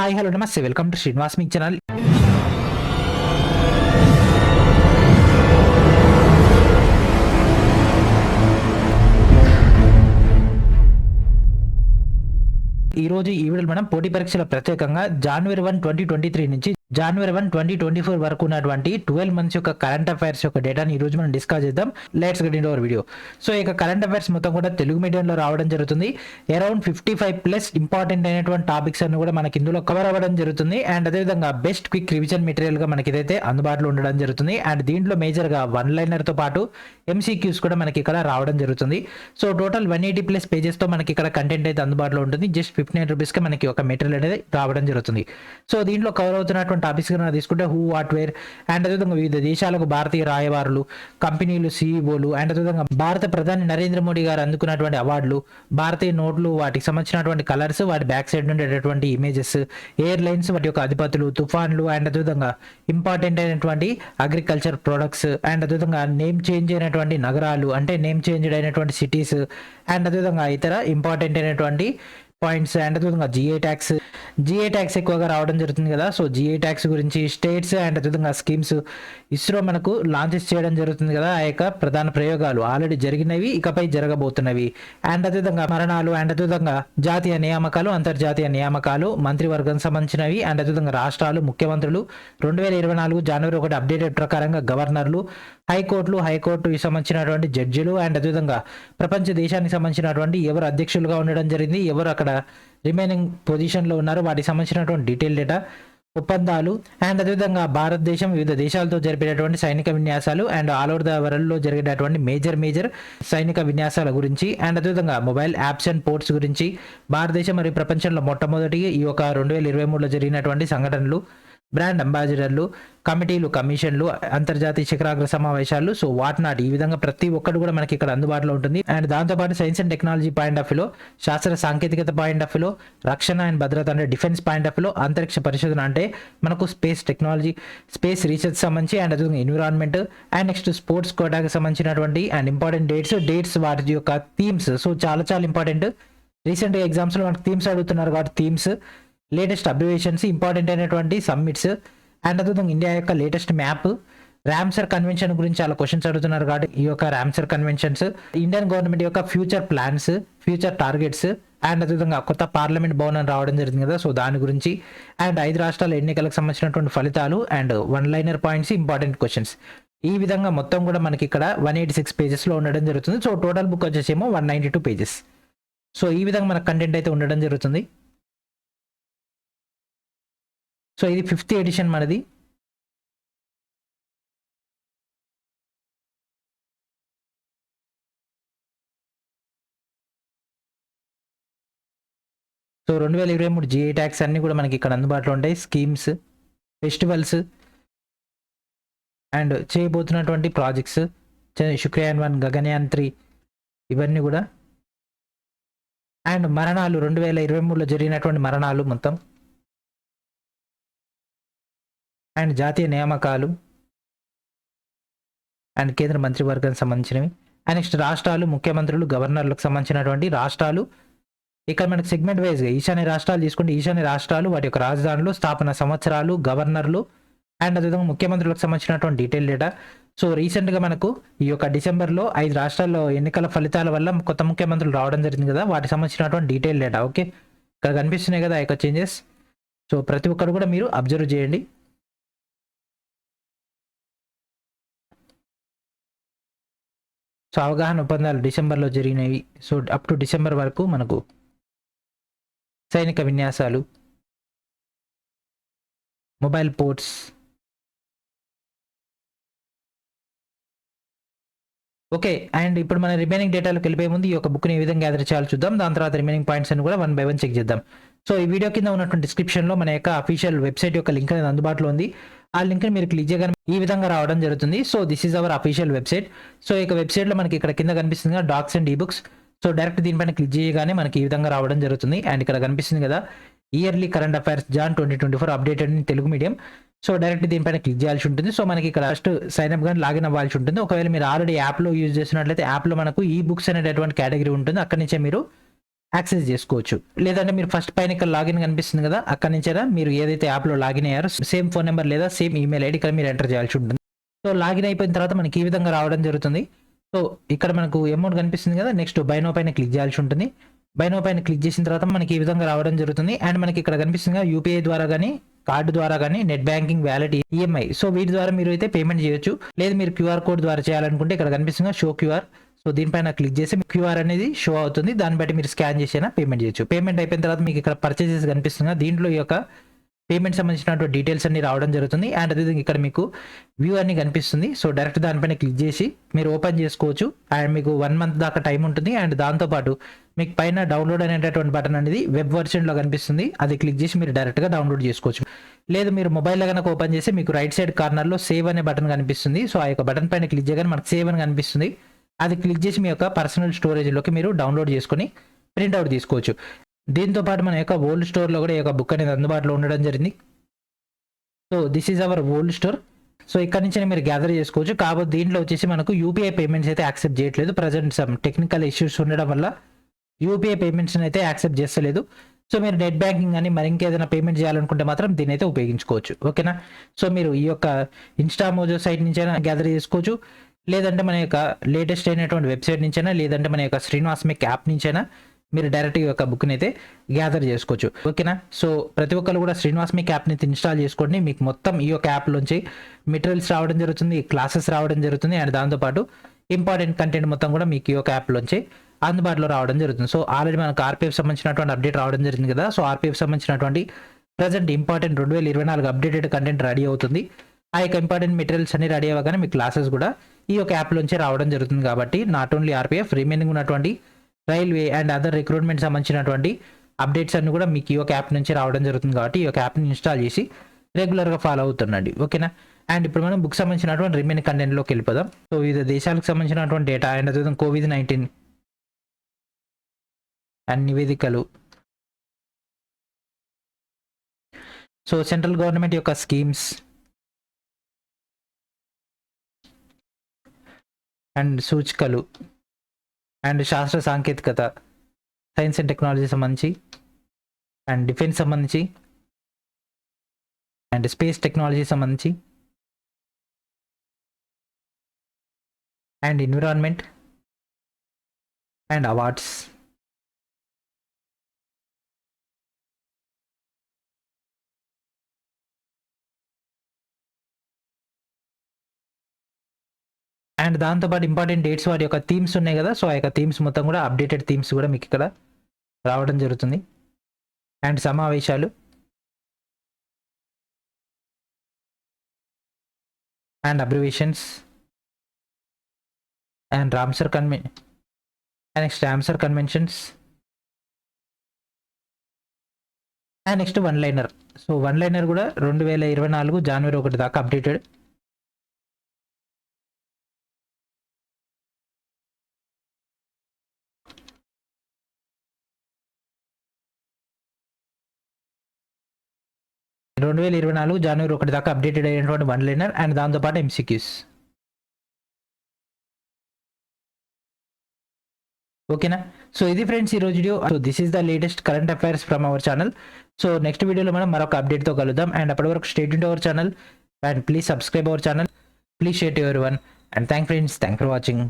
Hi hello నమస్తే welcome to Srinivas me channel. ఈ రోజు ఈ వీడియోలో మనం పోటీ పరీక్షల ప్రత్యేకంగా జనవరి 1, 2023 నుంచి జనవరి 1, 2024 వరకు ఉన్నటువంటి 12 మంత్స్ యొక్క కరెంట్ అఫైర్స్ యొక్క డేటాని ఈ రోజు మనం డిస్కస్ చేద్దాం. Let's get into hour video. So ఇక కరెంట్ అఫైర్స్ మొత్తం కూడా తెలుగు మీడియంలో రావడం జరుగుతుంది. అరౌండ్ 55+ ఇంపార్టెంట్ అయినటువంటి టాపిక్స్ అన్ని కూడా మనకి ఇందులో కవర్ అవ్వడం జరుగుతుంది. అండ్ అదేవిధంగా బెస్ట్ క్విక్ రివిజన్ మెటీరియల్ గా మనకి ఇదైతే అందుబాటులో ఉండడం జరుగుతుంది. అండ్ దీంట్లో మేజర్ గా వన్ లైనర్ తో పాటు MCQs కూడా మనకి ఇక్కడ రావడం జరుగుతుంది. సో టోటల్ 180+ పేజెస్ తో మనకి ఇక్కడ కంటెంట్ అయితే అందుబాటులో ఉంటుంది. జస్ట్ 59 రూపీస్ కి మనకి ఒక మెటీరియల్ అనేది రావడం జరుగుతుంది. సో దీంట్లో కవర్ అవుతున్నటువంటి టాపిక్స్ తీసుకుంటే హూ వాట్ వేర్ అండ్ అదేవిధంగా వివిధ దేశాలకు భారతీయ రాయబారులు, కంపెనీలు, సిఇఓలు అండ్ అదేవిధంగా భారత ప్రధాని నరేంద్ర మోడీ గారు అందుకున్నటువంటి అవార్డులు, భారతీయ నోట్లు, వాటికి సంబంధించినటువంటి కలర్స్, వాటి బ్యాక్ సైడ్ ఉండేటటువంటి ఇమేజెస్, ఎయిర్లైన్స్ వాటి యొక్క అధిపతులు, తుఫాన్లు అండ్ అదేవిధంగా ఇంపార్టెంట్ అయినటువంటి అగ్రికల్చర్ ప్రొడక్ట్స్ అండ్ అదేవిధంగా నేమ్ చేంజ్ అయినటువంటి నగరాలు అంటే నేమ్ చేంజ్ అయినటువంటి సిటీస్ అండ్ అదేవిధంగా ఇతర ఇంపార్టెంట్ అయినటువంటి పాయింట్స్ అండ్ అదేవిధంగా జిఐ ట్యాక్స్ ఎక్కువగా రావడం జరుగుతుంది కదా. సో జిఐ ట్యాక్స్ గురించి, స్టేట్స్ అండ్ అదేవిధంగా స్కీమ్స్, ఇస్రో మనకు లాంచెస్ చేయడం జరుగుతుంది కదా, ఆ యొక్క ప్రధాన ప్రయోగాలు ఆల్రెడీ జరిగినవి, ఇకపై జరగబోతున్నవి అండ్ అదేవిధంగా మరణాలు అండ్ అదేవిధంగా జాతీయ నియామకాలు, అంతర్జాతీయ నియామకాలు, మంత్రివర్గం సంబంధించినవి అండ్ అదేవిధంగా రాష్ట్రాలు, ముఖ్యమంత్రులు, 2024 జనవరి 1 అప్డేటెడ్ ప్రకారంగా గవర్నర్లు, హైకోర్టుకి సంబంధించినటువంటి జడ్జిలు అండ్ అదేవిధంగా ప్రపంచ దేశానికి సంబంధించినటువంటి ఎవరు అధ్యక్షులుగా ఉండడం జరిగింది, ఎవరు అక్కడ రిమైనింగ్ పొజిషన్లో ఉన్నారు, వాటికి సంబంధించినటువంటి డీటెయిల్ డేటా, ఒప్పందాలు అండ్ అదేవిధంగా భారతదేశం వివిధ దేశాలతో జరిపేటటువంటి సైనిక విన్యాసాలు and all over the world లో జరిగేటటువంటి మేజర్ సైనిక విన్యాసాల గురించి అండ్ అదేవిధంగా మొబైల్ యాప్స్ అండ్ పోర్ట్స్ గురించి, భారతదేశం మరియు ప్రపంచంలో మొట్టమొదటి ఈ యొక్క 2023లో జరిగినటువంటి సంఘటనలు, బ్రాండ్ అంబాసిడర్లు, కమిటీలు, కమిషన్లు, అంతర్జాతీయ శిఖరాగ్ర సమావేశాలు, సో వాట్ నాట్, ఈ విధంగా ప్రతి ఒక్కటి కూడా మనకి ఇక్కడ అందుబాటులో ఉంటుంది. అండ్ దాంతోపాటు science and technology point of వ్యూలో, శాస్త్ర సాంకేతికత పాయింట్ ఆఫ్ వ్యూలో, రక్షణ అండ్ భద్రత అంటే డిఫెన్స్ పాయింట్ ఆఫ్ వ్యూలో, అంతరిక్ష పరిశోధన అంటే మనకు స్పేస్ టెక్నాలజీ, స్పేస్ రీసెర్చ్ సంబంధించి అండ్ అదే ఎన్విరాన్మెంట్ అండ్ నెక్స్ట్ స్పోర్ట్స్ కోటాకి సంబంధించినటువంటి అండ్ ఇంపార్టెంట్ డేట్స్ వాటి యొక్క థీమ్స్, సో చాలా ఇంపార్టెంట్. రీసెంట్గా ఎగ్జామ్స్లో మనకు థీమ్స్ అడుగుతున్నారు కాబట్టి థీమ్స్, లేటెస్ట్ అబ్జర్వేషన్స్, ఇంపార్టెంట్ అయినటువంటి సమ్మిట్స్ అండ్ అదేవిధంగా ఇండియా యొక్క లేటెస్ట్ మ్యాప్, రామ్సర్ కన్వెన్షన్ గురించి చాలా క్వశ్చన్స్ అడుగుతున్నారు కాబట్టి ఈ యొక్క రామ్సర్ కన్వెన్షన్స్, ఇండియన్ గవర్నమెంట్ యొక్క future plans, future targets and అదేవిధంగా కొత్త పార్లమెంట్ భవనం రావడం జరిగింది కదా, సో దాని గురించి అండ్ 5 రాష్ట్రాల ఎన్నికలకు సంబంధించినటువంటి ఫలితాలు and one liner points, important questions. ఈ విధంగా మొత్తం కూడా మనకి ఇక్కడ 186 పేజెస్లో ఉండడం జరుగుతుంది. సో టోటల్ బుక్ వచ్చేసేమో 192 పేజెస్. సో ఈ విధంగా మనకు కంటెంట్ అయితే ఉండడం జరుగుతుంది. సో ఇది 5th ఎడిషన్ మనది. సో 2023 జిఐ ట్యాక్స్ అన్ని కూడా మనకి ఇక్కడ అందుబాటులో ఉంటాయి. స్కీమ్స్, ఫెస్టివల్స్ అండ్ చేయబోతున్నటువంటి ప్రాజెక్ట్స్, శుక్రయాన్ 1, గగన్యాన్ 3 ఇవన్నీ కూడా అండ్ మరణాలు, 2023లో జరిగినటువంటి మరణాలు మొత్తం అండ్ జాతీయ నియామకాలు అండ్ కేంద్ర మంత్రివర్గానికి సంబంధించినవి అండ్ నెక్స్ట్ రాష్ట్రాలు, ముఖ్యమంత్రులు, గవర్నర్లకు సంబంధించినటువంటి రాష్ట్రాలు. ఇక్కడ మనకి సెగ్మెంట్ వైజ్గా ఈశాన్య రాష్ట్రాలు తీసుకుంటే ఈశాన్య రాష్ట్రాలు, వాటి యొక్క రాజధానులు, స్థాపన సంవత్సరాలు, గవర్నర్లు అండ్ అదేవిధంగా ముఖ్యమంత్రులకు సంబంధించినటువంటి డీటెయిల్ డేటా. సో రీసెంట్గా మనకు ఈ యొక్క డిసెంబర్లో 5 రాష్ట్రాల్లో ఎన్నికల ఫలితాల వల్ల కొత్త ముఖ్యమంత్రులు రావడం జరిగింది కదా, వాటికి సంబంధించినటువంటి డీటెయిల్ డేటా. ఓకే, ఇక్కడ కనిపిస్తున్నాయి కదా ఆ యొక్క చేంజెస్. సో ప్రతి ఒక్కరు కూడా మీరు అబ్జర్వ్ చేయండి. సో అవగాహన ఒప్పందాలు డిసెంబర్లో జరిగినవి. సో అప్ టు డిసెంబర్ వరకు మనకు సైనిక విన్యాసాలు, మొబైల్ పోర్ట్స్, ఓకే. అండ్ ఇప్పుడు మన రిమైనింగ్ డేటాలోకి వెళ్ళిపోయే ముందు ఈ యొక్క బుక్ని ఏ విధంగా గ్యాదర్ చేయాలో చూద్దాం. దాని తర్వాత రిమైనింగ్ పాయింట్స్ అని కూడా 1 by 1 చెక్ చేద్దాం. సో ఈ వీడియో కింద ఉన్నటువంటి డిస్క్రిప్షన్లో మన యొక్క అఫీషియల్ వెబ్సైట్ యొక్క లింక్ అనేది అందుబాటులో ఉంది. ఆ లింక్ని మీరు క్లిక్ చేయగానే ఈ విధంగా రావడం జరుగుతుంది. So this is our official website. So ఈ వెబ్సైట్లో మనకి ఇక్కడ కింద కనిపిస్తుంది కదా docs and ebooks. So direct దీనిపైన క్లిక్ చేయగానే మనకి ఈ విధంగా రావడం జరుగుతుంది. అండ్ ఇక్కడ కనిపిస్తుంది కదా yearly current affairs Jan 2024 updated in Telugu medium. So direct దీనిపైన క్లిక్ చేయాల్సి ఉంటుంది. సో మనకి ఇక్కడ ఫస్ట్ సైన్ అప్ కానీ లాగిన్ అవ్వాల్సి ఉంటుంది. ఒకవేళ మీరు ఆల్రెడీ యాప్లో యూజ్ చేసినట్లయితే యాప్లో మనకు ఈ బుక్స్ అనేటటువంటి కేటగిరీ ఉంటుంది. అక్కడి నుంచే మీరు యాక్సెస్ చేసుకోవచ్చు. లేదంటే మీరు ఫస్ట్ పైన ఇక్కడ లాగిన్ కనిపిస్తుంది కదా, అక్కడ నుంచైనా మీరు ఏదైతే యాప్లో లాగిన్ అయ్యారో సేమ్ ఫోన్ నెంబర్ లేదా సేమ్ ఈమెయిల్ ఐడి ఇక్కడ మీరు ఎంటర్ చేయాల్సి ఉంటుంది. సో లాగిన్ అయిపోయిన తర్వాత మనకి ఈ విధంగా రావడం జరుగుతుంది. సో ఇక్కడ మనకు అమౌంట్ కనిపిస్తుంది కదా, నెక్స్ట్ బై నౌ పైన క్లిక్ చేయాల్సి ఉంటుంది. బై నౌ పైన క్లిక్ చేసిన తర్వాత మనకి ఈ విధంగా రావడం జరుగుతుంది. అండ్ మనకి ఇక్కడ కనిపిస్తుంది కదా, యూపీఐ ద్వారా కానీ కార్డు ద్వారా కానీ net banking, wallet, EMI, so వీటి ద్వారా మీరు అయితే పేమెంట్ చేయొచ్చు. లేదు మీరు క్యూఆర్ కోడ్ ద్వారా చేయాలనుకుంటే ఇక్కడ కనిపిస్తుంది షో క్యూఆర్, సో దీనిపైన క్లిక్ చేసి క్యూఆర్ అనేది షో అవుతుంది. దాన్ని బట్టి మీరు స్కాన్ చేసినా పేమెంట్ చేయొచ్చు. పేమెంట్ అయిపోయిన తర్వాత మీకు ఇక్కడ పర్చేసెస్ కనిపిస్తుంది. దీంట్లో ఈ యొక్క పేమెంట్ సంబంధించినటువంటి డీటెయిల్స్ అన్ని రావడం జరుగుతుంది. అండ్ అదేవిధంగా ఇక్కడ మీకు వ్యూ అన్ని కనిపిస్తుంది. సో డైరెక్ట్ దానిపైన క్లిక్ చేసి మీరు ఓపెన్ చేసుకోవచ్చు. అండ్ మీకు 1 month దాకా టైం ఉంటుంది. అండ్ దాంతోపాటు మీకు పైన డౌన్లోడ్ అనేటటువంటి బటన్ అనేది వెబ్ వర్షన్లో కనిపిస్తుంది. అది క్లిక్ చేసి మీరు డైరెక్ట్గా డౌన్లోడ్ చేసుకోవచ్చు. లేదు మీరు మొబైల్లో కనుక ఓపెన్ చేసి మీకు రైట్ సైడ్ కార్నర్లో సేవ్ అనే బటన్ కనిపిస్తుంది. సో ఆ యొక్క బటన్ పైన క్లిక్ చేయగానే మనకు సేవ్ అని కనిపిస్తుంది. అది క్లిక్ చేసి మీ యొక్క పర్సనల్ స్టోరేజ్లోకి మీరు డౌన్లోడ్ చేసుకొని ప్రింట్అవుట్ తీసుకోవచ్చు. దీంతో పాటు మన యొక్క ఓల్డ్ స్టోర్లో కూడా ఈ యొక్క బుక్ అనేది అందుబాటులో ఉండడం జరిగింది. So this is hour old store. So ఇక్కడ నుంచి మీరు గ్యాదర్ చేసుకోవచ్చు. కాబట్టి దీంట్లో వచ్చేసి మనకు యూపీఐ పేమెంట్స్ అయితే యాక్సెప్ట్ చేయట్లేదు. ప్రజెంట్ సమ్ టెక్నికల్ ఇష్యూస్ ఉండడం వల్ల యూపీఐ పేమెంట్స్ అయితే యాక్సెప్ట్ చేస్తలేదు. సో మీరు నెట్ బ్యాంకింగ్ అని మరి ఇంకేదైనా పేమెంట్ చేయాలనుకుంటే మాత్రం దీన్ని అయితే ఉపయోగించుకోవచ్చు. ఓకేనా. సో మీరు ఈ యొక్క ఇన్స్టా మోజో సైట్ నుంచైనా గ్యాదర్ చేసుకోవచ్చు. లేదంటే మన యొక్క లేటెస్ట్ అయినటువంటి వెబ్సైట్ నుంచైనా, లేదంటే మన యొక్క శ్రీనివాస్ మేక్ యాప్ నుంచైనా మీరు డైరెక్ట్ ఈ యొక్క బుక్ని అయితే గ్యాదర్ చేసుకోవచ్చు. ఓకేనా. సో ప్రతి ఒక్కరు కూడా శ్రీనివాస్ మేక్ యాప్ని ఇన్స్టాల్ చేసుకోండి. మీకు మొత్తం ఈ యొక్క యాప్లోంచి మెటీరియల్స్ రావడం జరుగుతుంది, క్లాసెస్ రావడం జరుగుతుంది. అండ్ దాంతోపాటు ఇంపార్టెంట్ కంటెంట్ మొత్తం కూడా మీకు ఈ యొక్క యాప్లోంచి అందుబాటులో రావడం జరుగుతుంది. సో ఆల్రెడీ మనకు ఆర్పిఎఫ్ సంబంధించినటువంటి అప్డేట్ రావడం జరిగింది కదా. సో ఆర్పిఎఫ్ సంబంధించినటువంటి present important 2024 updated content ready అవుతుంది. ఆ యొక్క ఇంపార్టెంట్ మెటీరియల్స్ అన్ని రెడీ అవ్వగానే మీ క్లాసెస్ కూడా ఈ యొక్క యాప్లోంచి రావడం జరుగుతుంది. కాబట్టి నాట్ ఓన్లీ ఆర్పిఎఫ్, రిమైనింగ్ ఉన్నటువంటి రైల్వే అండ్ అదర్ రిక్రూట్మెంట్ సంబంధించినటువంటి అప్డేట్స్ అన్ని కూడా మీకు ఈ యొక్క యాప్ నుంచి రావడం జరుగుతుంది. కాబట్టి ఈ యొక్క యాప్ని ఇన్స్టాల్ చేసి రెగ్యులర్గా ఫాలో అవుతుండండి. ఓకేనా. అండ్ ఇప్పుడు మనం బుక్ సంబంధించినటువంటి రిమైనింగ్ కంటెంట్లోకి వెళ్ళిపోదాం. సో వివిధ దేశాలకు సంబంధించినటువంటి డేటా అండ్ అదేవిధంగా COVID-19 అండ్ నివేదికలు, సో సెంట్రల్ గవర్నమెంట్ యొక్క స్కీమ్స్ అండ్ సూచికలు అండ్ శాస్త్ర సాంకేతికత, సైన్స్ అండ్ టెక్నాలజీ సంబంధించి అండ్ డిఫెన్స్ సంబంధించి అండ్ స్పేస్ టెక్నాలజీ సంబంధించి and environment and awards and దాంతోపాటు ఇంపార్టెంట్ డేట్స్ వాటి యొక్క థీమ్స్ ఉన్నాయి కదా. సో ఆ యొక్క థీమ్స్ మొత్తం కూడా అప్డేటెడ్ థీమ్స్ కూడా మీకు ఇక్కడ రావడం జరుగుతుంది. అండ్ సమావేశాలు and abbreviations and next Ramsar conventions and next one liner. So one liner కూడా 2024 జనవరి 1 దాకా అప్డేటెడ్. జనవరి 1 దాకా అప్డేటెడ్ అయినటువంటి వన్ లైనర్ అండ్ దాంతోపాటు ఎంసీక్యూస్. ఓకేనా. సో ఇది ఫ్రెండ్స్ ఈరోజు video. So this is the latest current affairs from our channel. So next వీడియోలో మనం మరొక అప్డేట్తో కలుద్దాం. అండ్ అప్పటి వరకు stay tuned our channel and please subscribe our channel, please share to everyone and thank for watching.